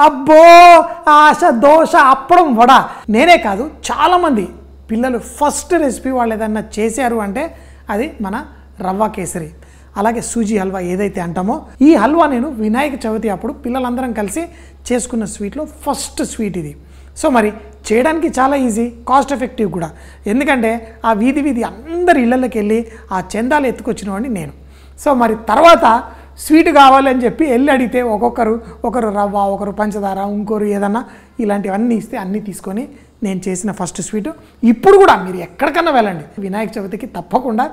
అబ్బో ఆశ దోశ అప్పడం వడ. నేనే కాదు చాలామంది పిల్లలు ఫస్ట్ రెసిపీ వాళ్ళు ఏదన్నా చేశారు అంటే అది మన రవ్వ కేసరి, అలాగే సూజీ హల్వా ఏదైతే అంటామో ఈ హల్వా నేను వినాయక చవితి అప్పుడు పిల్లలందరం కలిసి చేసుకున్న స్వీట్లో ఫస్ట్ స్వీట్ ఇది. సో మరి చేయడానికి చాలా ఈజీ, కాస్ట్ ఎఫెక్టివ్ కూడా. ఎందుకంటే ఆ వీధి అందరి ఇళ్ళకి వెళ్ళి ఆ చందాలు ఎత్తుకొచ్చిన వాడిని నేను. సో మరి తర్వాత స్వీట్ కావాలని చెప్పి వెళ్ళి అడిగితే ఒకరు రవ్వ, ఒకరు పంచదార, ఇంకోరు ఏదన్నా ఇలాంటివన్నీ ఇస్తే అన్నీ తీసుకొని నేను చేసిన ఫస్ట్ స్వీట్. ఇప్పుడు కూడా మీరు ఎక్కడికన్నా వెళ్ళండి వినాయక చవితికి తప్పకుండా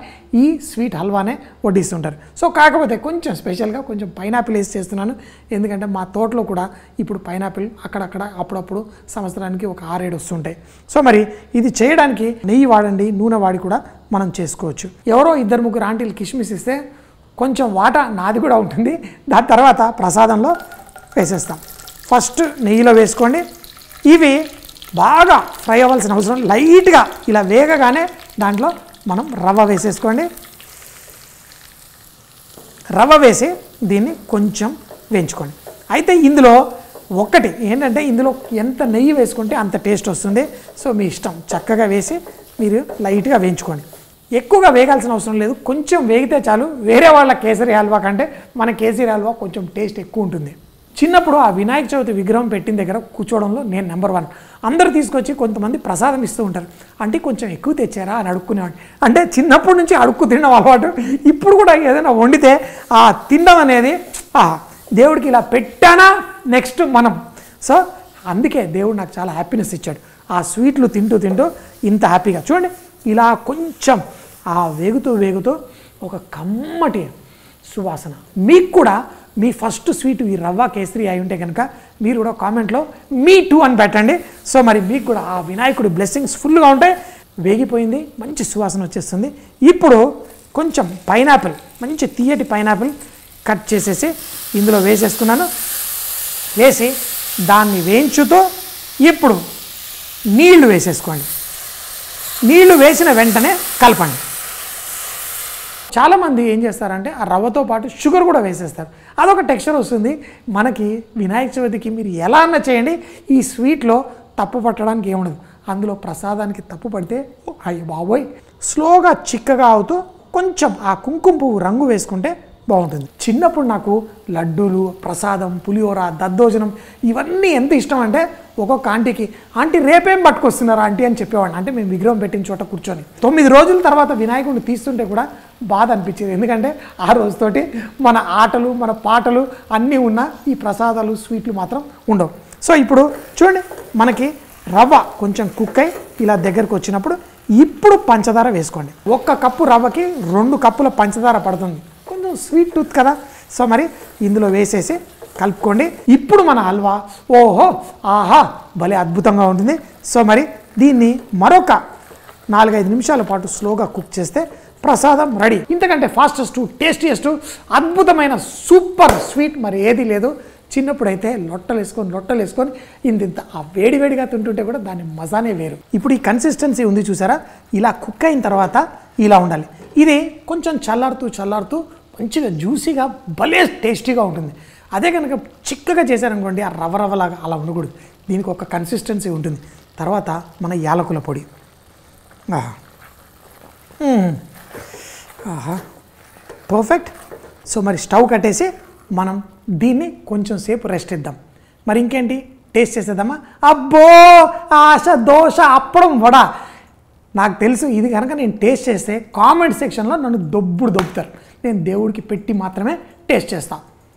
ఈ స్వీట్ హల్వానే వడ్డిస్తుంటారు. సో కాకపోతే కొంచెం స్పెషల్గా కొంచెం పైనాపిల్ వేసి చేస్తున్నాను. ఎందుకంటే మా తోటలో కూడా ఇప్పుడు పైనాపిల్ అక్కడక్కడ అప్పుడప్పుడు సంవత్సరానికి ఒక 6-7 వస్తుంటాయి. సో మరి ఇది చేయడానికి నెయ్యి వాడండి, నూనె వాడి కూడా మనం చేసుకోవచ్చు. ఎవరో 2-3 ఆంటీలు కిస్మిస్ ఇస్తే కొంచెం వాటా నాది కూడా ఉంటుంది. దాని తర్వాత ప్రసాదంలో వేసేస్తాం. ఫస్ట్ నెయ్యిలో వేసుకోండి. ఇవి బాగా ఫ్రై అవ్వాల్సిన అవసరం, లైట్గా ఇలా వేగగానే దాంట్లో మనం రవ్వ వేసేసుకోండి. రవ్వ వేసి దీన్ని కొంచెం వేయించుకోండి. అయితే ఇందులో ఒకటి ఏంటంటే ఇందులో ఎంత నెయ్యి వేసుకుంటే అంత టేస్ట్ వస్తుంది. సో మీ ఇష్టం, చక్కగా వేసి మీరు లైట్గా వేయించుకోండి. ఎక్కువగా వేగాల్సిన అవసరం లేదు, కొంచెం వేగితే చాలు. వేరే వాళ్ళ కేసరి హల్వా కంటే మన కేసరి హల్వా కొంచెం టేస్ట్ ఎక్కువ ఉంటుంది. చిన్నప్పుడు ఆ వినాయక చవితి విగ్రహం పెట్టిన దగ్గర కూర్చోవడంలో నేను నెంబర్ 1. అందరూ తీసుకొచ్చి కొంతమంది ప్రసాదం ఇస్తూ ఉంటారు. అంటే కొంచెం ఎక్కువ తెచ్చారా అని అడుక్కునేవాడు. అంటే చిన్నప్పటి నుంచి అడుక్కు తినడం అలవాటు. ఇప్పుడు కూడా ఏదైనా వండితే ఆ తినడం అనేది దేవుడికి ఇలా పెట్టానా నెక్స్ట్ మనం. సో అందుకే దేవుడు నాకు చాలా హ్యాపీనెస్ ఇచ్చాడు. ఆ స్వీట్లు తింటూ ఇంత హ్యాపీగా చూడండి. ఇలా కొంచెం వేగుతూ ఒక కమ్మటి సువాసన. మీకు కూడా మీ ఫస్ట్ స్వీట్ ఈ రవ్వ కేసరి అయి ఉంటే కనుక మీరు కూడా కామెంట్లో మీ టూ అని పెట్టండి. సో మరి మీకు కూడా ఆ వినాయకుడి బ్లెస్సింగ్స్ ఫుల్గా ఉంటాయి. వేగిపోయింది, మంచి సువాసన వచ్చేస్తుంది. ఇప్పుడు కొంచెం పైనాపిల్, మంచి తీయటి పైనాపిల్ కట్ చేసేసి ఇందులో వేసేసుకున్నాను. వేసి దాన్ని వేయించుతూ ఇప్పుడు నీళ్లు వేసేసుకోండి. నీళ్లు వేసిన వెంటనే కలపండి. చాలామంది ఏం చేస్తారంటే ఆ రవ్వతో పాటు షుగర్ కూడా వేసేస్తారు. అదొక టెక్స్చర్ వస్తుంది. మనకి వినాయక చవితికి మీరు ఎలా అన్నా చేయండి, ఈ స్వీట్లో తప్పు పట్టడానికి ఏముండదు. అందులో ప్రసాదానికి తప్పు పడితే అయ్యో బాబోయ్. స్లోగా చిక్కగా అవుతూ కొంచెం ఆ కుంకుమ పువ్వు రంగు వేసుకుంటే బాగుంటుంది. చిన్నప్పుడు నాకు లడ్డూలు, ప్రసాదం, పులిహోర, దద్దోజనం ఇవన్నీ ఎంత ఇష్టం అంటే ఒక్కొక్క ఆంటీ రేపేం పట్టుకొస్తున్నారు ఆంటీ అని చెప్పేవాడిని. అంటే మేము విగ్రహం పెట్టిన చోట కూర్చొని 9 రోజుల తర్వాత వినాయకుడిని తీస్తుంటే కూడా బాధ అనిపించేది. ఎందుకంటే ఆ రోజుతోటి మన ఆటలు, మన పాటలు అన్నీ ఉన్న ఈ ప్రసాదాలు, స్వీట్లు మాత్రం ఉండవు. సో ఇప్పుడు చూడండి, మనకి రవ్వ కొంచెం కుక్ అయి ఇలా దగ్గరకు వచ్చినప్పుడు ఇప్పుడు పంచదార వేసుకోండి. 1 కప్పు రవ్వకి 2 కప్పుల పంచదార పడుతుంది. కొంచెం స్వీట్ టూత్ కదా. సో మరి ఇందులో వేసేసి కలుపుకోండి. ఇప్పుడు మన హల్వా ఓహో ఆహా భలే అద్భుతంగా ఉంటుంది. సో మరి దీన్ని మరొక 4-5 నిమిషాల పాటు స్లోగా కుక్ చేస్తే ప్రసాదం రెడీ. ఇంతకంటే ఫాస్టెస్ట్, టేస్టియెస్ట్, అద్భుతమైన సూపర్ స్వీట్ మరి ఏది లేదు. చిన్నప్పుడు అయితే లొట్టలు వేసుకొని ఇంత ఆ వేడిగా తింటుంటే కూడా దాని మజానే వేరు. ఇప్పుడు ఈ కన్సిస్టెన్సీ ఉంది చూసారా, ఇలా కుక్ అయిన తర్వాత ఇలా ఉండాలి. ఇది కొంచెం చల్లారుతూ మంచిగా జ్యూసీగా భలే టేస్టీగా ఉంటుంది. అదే కనుక చిక్కగా చేశారనుకోండి ఆ రవ్వలాగా అలా ఉండకూడదు. దీనికి ఒక కన్సిస్టెన్సీ ఉంటుంది. తర్వాత మన యాలకుల పొడి. పర్ఫెక్ట్. సో మరి స్టవ్ కట్టేసి మనం దీన్ని కొంచెం సేపు రెస్ట్ ఇద్దాం. మరి ఇంకేంటి, టేస్ట్ చేసేద్దామా? అబ్బో ఆశ దోశ అప్పడం వడ. నాకు తెలుసు ఇది కనుక నేను టేస్ట్ చేస్తే కామెంట్ సెక్షన్లో నన్ను దొబ్బుతారు. నేను దేవుడికి పెట్టి మాత్రమే టేస్ట్ చేస్తాను.